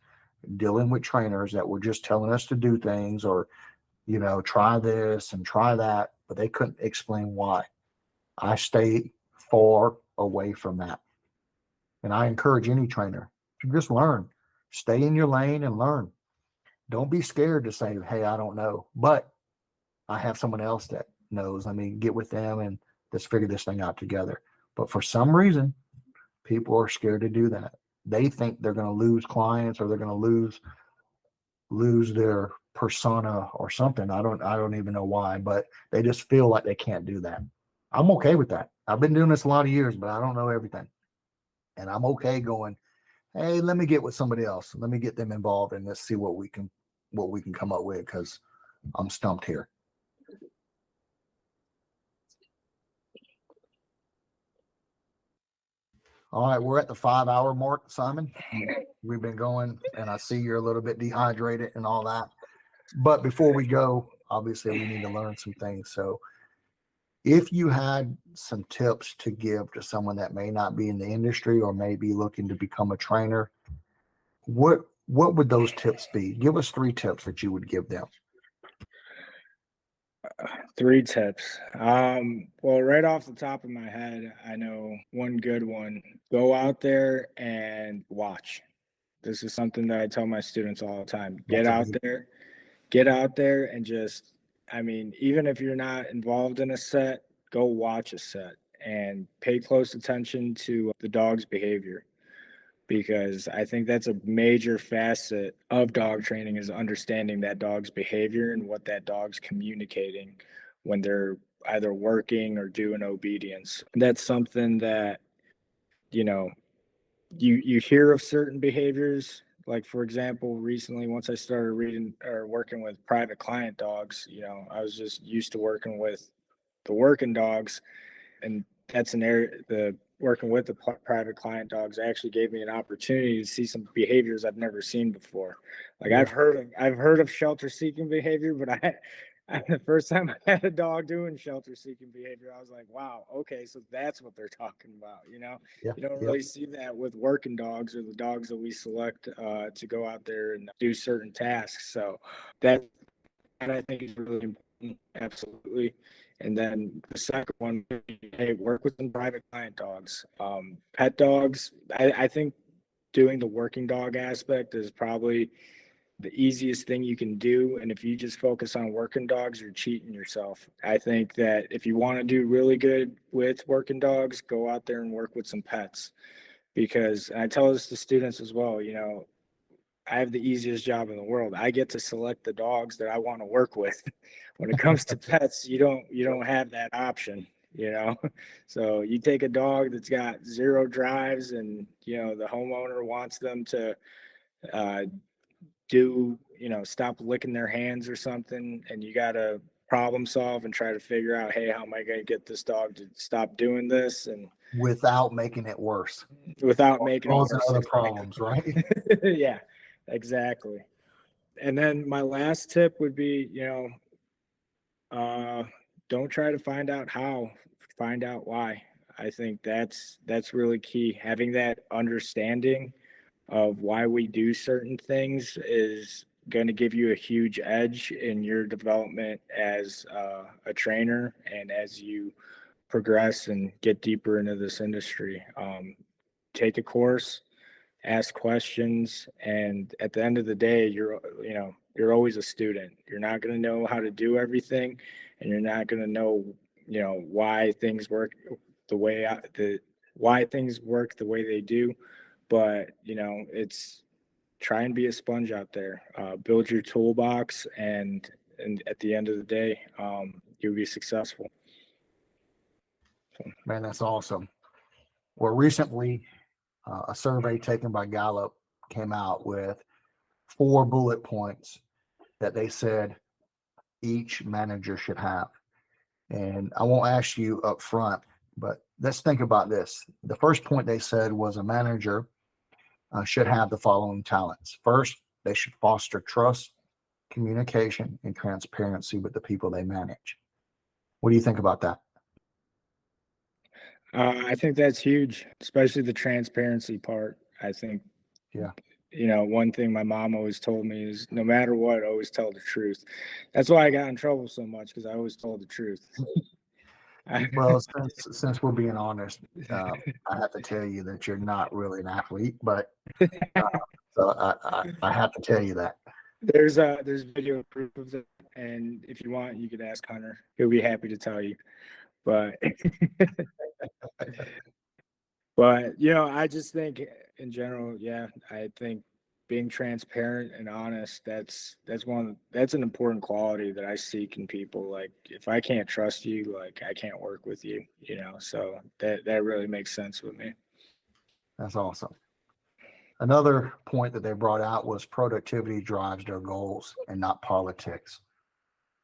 [SPEAKER 1] dealing with trainers that were just telling us to do things or, try this and try that, but they couldn't explain why. I stay far away from that. And I encourage any trainer to just learn, stay in your lane and learn. Don't be scared to say, hey, I don't know, but I have someone else that knows. I mean, get with them and let's figure this thing out together. But for some reason, people are scared to do that. They think they're going to lose clients or they're going to lose their persona or something. I don't even know why, but they just feel like they can't do that. I'm okay with that. I've been doing this a lot of years, but I don't know everything. And I'm okay going, hey, let me get with somebody else. Let me get them involved and let's see what we can come up with because I'm stumped here. All right, we're at the 5-hour mark, Simon. We've been going, and I see you're a little bit dehydrated and all that. But before we go, obviously we need to learn some things. So if you had some tips to give to someone that may not be in the industry or may be looking to become a trainer, what would those tips be? Give us 3 tips that you would give them.
[SPEAKER 2] 3 tips. Well, right off the top of my head, I know one good one. Go out there and watch. This is something that I tell my students all the time. Get out there and just, even if you're not involved in a set, go watch a set and pay close attention to the dog's behavior, because I think that's a major facet of dog training is understanding that dog's behavior and what that dog's communicating when they're either working or doing obedience. That's something that, you know, you hear of certain behaviors. Like, for example, recently, once I started reading or working with private client dogs, I was just used to working with the working dogs, and that's an area, the working with the private client dogs actually gave me an opportunity to see some behaviors I've never seen before. Like,
[SPEAKER 1] Yeah.
[SPEAKER 2] I've heard of shelter seeking behavior, but the first time I had a dog doing shelter seeking behavior, I was like, wow, okay, so that's what they're talking about.
[SPEAKER 1] Yeah.
[SPEAKER 2] You don't really see that with working dogs or the dogs that we select to go out there and do certain tasks. So that I think is really important, absolutely. And then the second one, hey, work with some private client dogs. Pet dogs, I think doing the working dog aspect is probably the easiest thing you can do. And if you just focus on working dogs, you're cheating yourself. I think that if you want to do really good with working dogs, go out there and work with some pets. Because and I tell this to students as well, you know, I have the easiest job in the world. I get to select the dogs that I want to work with. When it comes to pets, you don't have that option, you know. So you take a dog that's got zero drives and you know the homeowner wants them to uh, stop licking their hands or something, and you got to problem solve and try to figure out, hey, how am I going to get this dog to stop doing this and
[SPEAKER 1] Without making it worse,
[SPEAKER 2] without making it
[SPEAKER 1] causing
[SPEAKER 2] worse.
[SPEAKER 1] other problems, right?
[SPEAKER 2] Yeah, exactly. And then my last tip would be, uh, don't try to find out how, find out why. I think that's really key. Having that understanding of why we do certain things is going to give you a huge edge in your development as a trainer and as you progress and get deeper into this industry. Take a course, ask questions, and at the end of the day, you're always a student. You're not going to know how to do everything, and you're not going to know why things work the way why things work the way they do. But it's try and be a sponge out there. Build your toolbox, and at the end of the day, you'll be successful.
[SPEAKER 1] Man, that's awesome. Well, recently, a survey taken by Gallup came out with 4 bullet points that they said each manager should have. And I won't ask you up front, but let's think about this. The first point they said was a manager should have the following talents. First, they should foster trust, communication, and transparency with the people they manage. What do you think about that?
[SPEAKER 2] I think that's huge, especially the transparency part. I think,
[SPEAKER 1] Yeah.
[SPEAKER 2] One thing my mom always told me is no matter what, always tell the truth. That's why I got in trouble so much because I always told the truth.
[SPEAKER 1] Well, since we're being honest, I have to tell you that you're not really an athlete, but so I have to tell you that.
[SPEAKER 2] There's video proof of that, and if you want, you could ask Hunter. He'll be happy to tell you. But But I just think in general, yeah, I think being transparent and honest, that's an important quality that I seek in people. Like if I can't trust you, like I can't work with you, So that really makes sense with me.
[SPEAKER 1] That's awesome. Another point that they brought out was productivity drives their goals and not politics.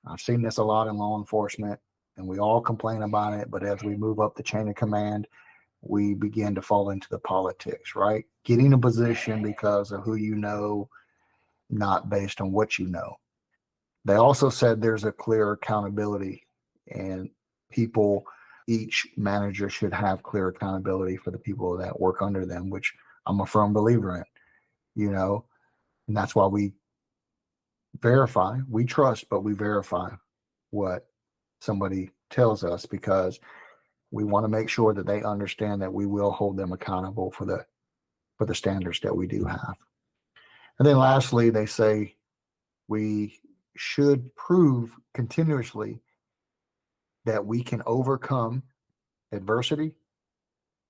[SPEAKER 1] I've seen this a lot in law enforcement, and we all complain about it, but as we move up the chain of command, we begin to fall into the politics, right? Getting a position because of who you know, not based on what you know. They also said there's a clear accountability, and each manager should have clear accountability for the people that work under them, which I'm a firm believer in, and that's why we trust, but we verify what somebody tells us because we want to make sure that they understand that we will hold them accountable for the standards that we do have. And then lastly, they say we should prove continuously that we can overcome adversity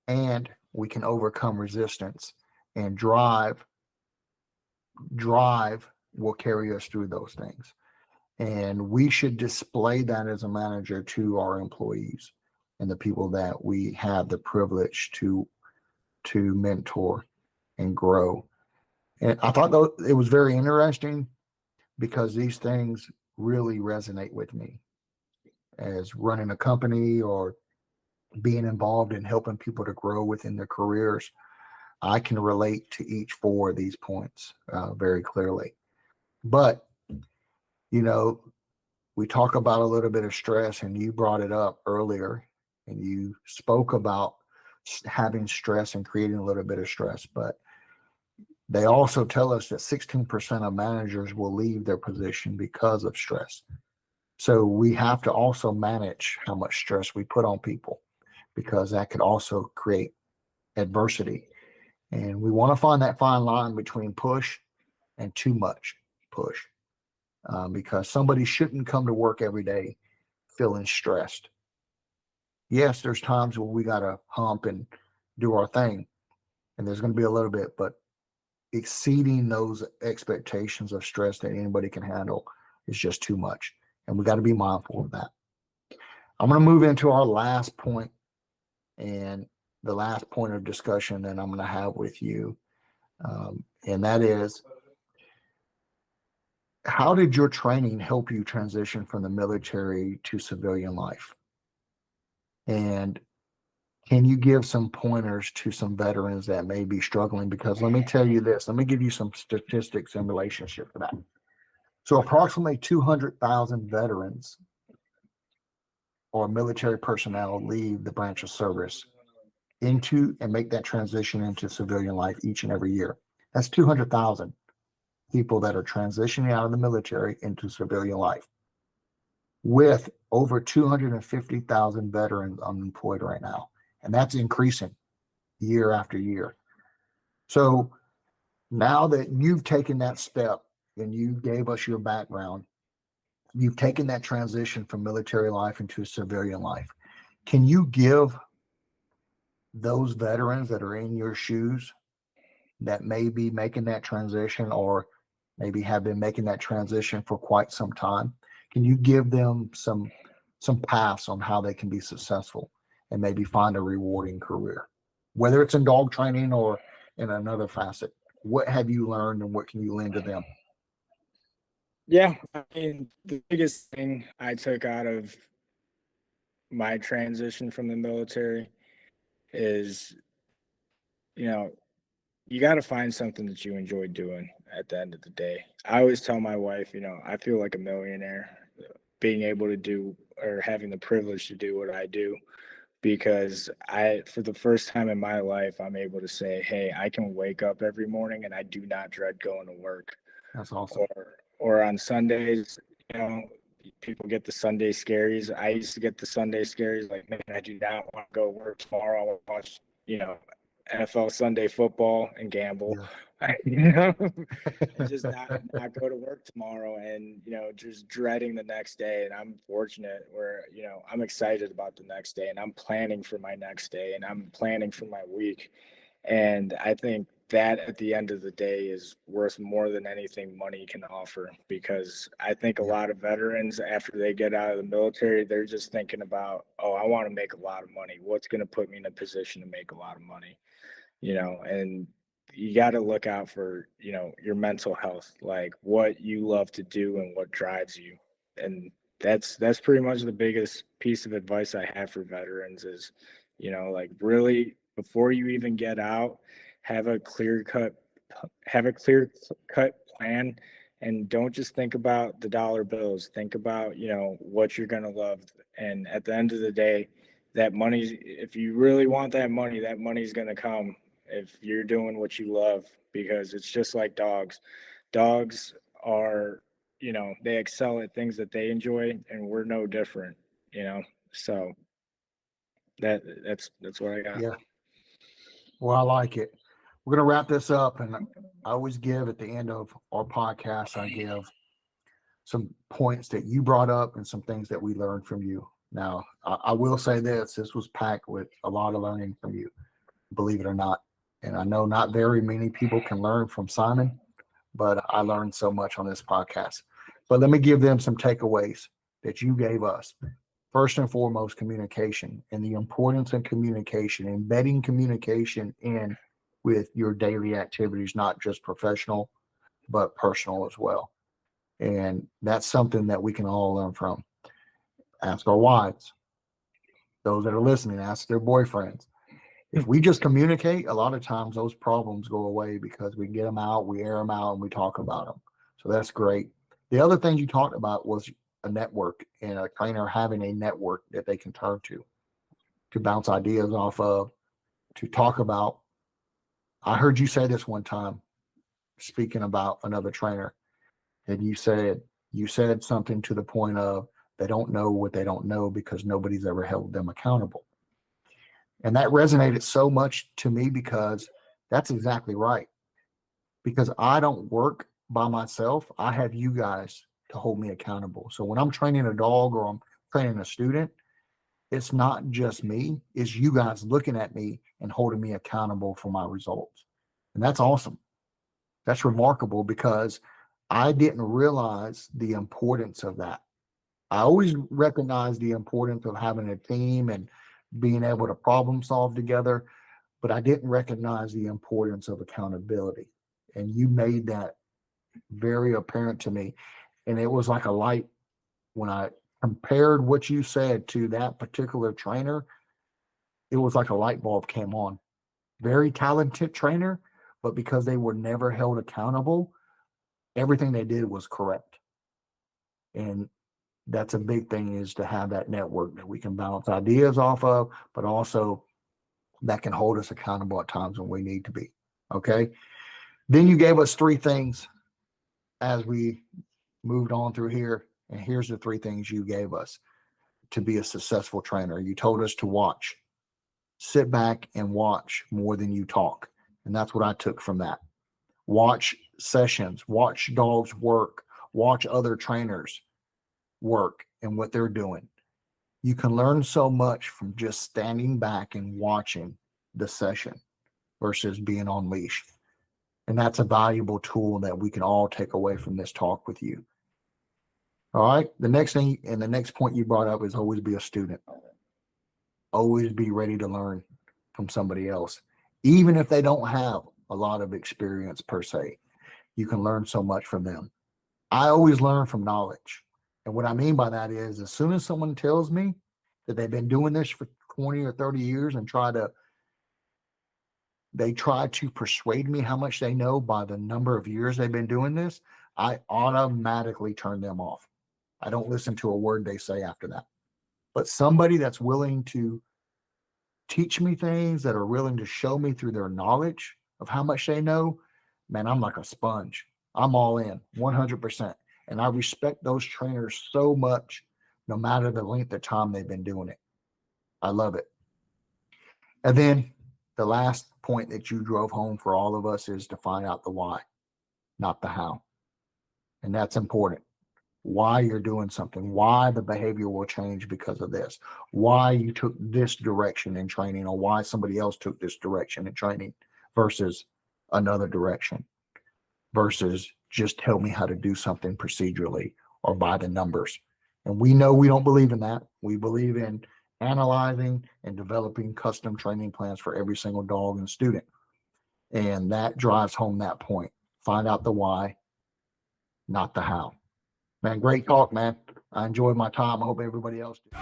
[SPEAKER 1] and we can overcome resistance, and drive will carry us through those things. And we should display that as a manager to our employees and the people that we have the privilege to mentor and grow. And I thought it was very interesting because these things really resonate with me as running a company or being involved in helping people to grow within their careers. I can relate to each 4 of these points very clearly. But, we talk about a little bit of stress, and you brought it up earlier, and you spoke about having stress and creating a little bit of stress. But they also tell us that 16% of managers will leave their position because of stress. So we have to also manage how much stress we put on people, because that could also create adversity. And we want to find that fine line between push and too much push, because somebody shouldn't come to work every day feeling stressed. Yes, there's times where we got to hump and do our thing, and there's going to be a little bit, but exceeding those expectations of stress that anybody can handle is just too much. And we got to be mindful of that. I'm going to move into our last point, and the last point of discussion that I'm going to have with you. And that is, how did your training help you transition from the military to civilian life? And can you give some pointers to some veterans that may be struggling? Because let me tell you this, let me give you some statistics in relationship to that. So approximately 200,000 veterans or military personnel leave the branch of service into and make that transition into civilian life each and every year. That's 200,000 people that are transitioning out of the military into civilian life, with over 250,000 veterans unemployed right now. And that's increasing year after year. So now that you've taken that step and you gave us your background, you've taken that transition from military life into civilian life. Can you give those veterans that are in your shoes that may be making that transition, or maybe have been making that transition for quite some time, can you give them some paths on how they can be successful and maybe find a rewarding career, whether it's in dog training or in another facet? What have you learned and what can you lend to them?
[SPEAKER 2] Yeah, I mean, the biggest thing I took out of my transition from the military is, you know, you got to find something that you enjoy doing at the end of the day. I always tell my wife, I feel like a millionaire being able to do, or having the privilege to do what I do, because for the first time in my life, I'm able to say, hey, I can wake up every morning and I do not dread going to work.
[SPEAKER 1] That's awesome.
[SPEAKER 2] Or on Sundays, people get the Sunday scaries. I used to get the Sunday scaries, like, man, I do not want to go work tomorrow. I want to watch, NFL Sunday football and gamble.
[SPEAKER 1] Yeah.
[SPEAKER 2] And just not go to work tomorrow, and just dreading the next day. And I'm fortunate where I'm excited about the next day, and I'm planning for my next day, and I'm planning for my week. And I think that at the end of the day is worth more than anything money can offer, because I think a lot of veterans, after they get out of the military, they're just thinking about, oh, I want to make a lot of money. What's going to put me in a position to make a lot of money? And you got to look out for, your mental health, like what you love to do and what drives you. And that's pretty much the biggest piece of advice I have for veterans is, like, really, before you even get out, have a clear cut plan, and don't just think about the dollar bills. Think about, what you're going to love. And at the end of the day, that money, if you really want that money's going to come if you're doing what you love, because it's just like dogs. Dogs are, they excel at things that they enjoy, and we're no different, so that's what I got.
[SPEAKER 1] Yeah. Well, I like it. We're going to wrap this up, and I always give at the end of our podcast, I give some points that you brought up and some things that we learned from you. Now, I will say this was packed with a lot of learning from you, believe it or not. And I know not very many people can learn from Simon, but I learned so much on this podcast. But let me give them some takeaways that you gave us. First and foremost, communication, and the importance of communication, embedding communication in with your daily activities, not just professional, but personal as well. And that's something that we can all learn from. Ask our wives. Those that are listening, ask their boyfriends. If we just communicate, a lot of times those problems go away because we get them out, we air them out, and we talk about them. So that's great. The other thing you talked about was a network, and a trainer having a network that they can turn to bounce ideas off of, to talk about. I heard you say this one time, speaking about another trainer, and you said something to the point of, They don't know what they don't know because nobody's ever held them accountable. And that resonated so much to me because that's exactly right. Because I don't work by myself. I have you guys to hold me accountable. So when I'm training a dog or I'm training a student, it's not just me, it's you guys looking at me and holding me accountable for my results. And that's awesome. That's remarkable because I didn't realize the importance of that. I always recognized the importance of having a team and being able to problem solve together, but I didn't recognize the importance of accountability. And you made that very apparent to me. And it was like a light when I compared what you said to that particular trainer. It was like a light bulb came on. Very talented trainer, but because they were never held accountable, everything they did was correct. And that's a big thing, is to have that network that we can bounce ideas off of, but also that can hold us accountable at times when we need to be. Okay. Then you gave us 3 things as we moved on through here. And here's the 3 things you gave us to be a successful trainer. You told us to watch, sit back and watch more than you talk. And that's what I took from that. Watch sessions, watch dogs work, watch other trainers work and what they're doing. You can learn so much from just standing back and watching the session versus being on leash. And that's a valuable tool that we can all take away from this talk with you. All right. The next thing and the next point you brought up is always be a student. Always be ready to learn from somebody else. Even if they don't have a lot of experience per se, you can learn so much from them. I always learn from knowledge. And what I mean by that is, as soon as someone tells me that they've been doing this for 20 or 30 years and they try to persuade me how much they know by the number of years they've been doing this, I automatically turn them off. I don't listen to a word they say after that. But somebody that's willing to teach me things, that are willing to show me through their knowledge of how much they know, man, I'm like a sponge. I'm all in 100%. And I respect those trainers so much, no matter the length of time they've been doing it. I love it. And then the last point that you drove home for all of us is to find out the why, not the how. And that's important. Why you're doing something, why the behavior will change because of this, why you took this direction in training, or why somebody else took this direction in training versus another direction, versus just tell me how to do something procedurally or by the numbers. And we know we don't believe in that. We believe in analyzing and developing custom training plans for every single dog and student. And that drives home that point. Find out the why, not the how. Man, great talk, man. I enjoyed my time. I hope everybody else did.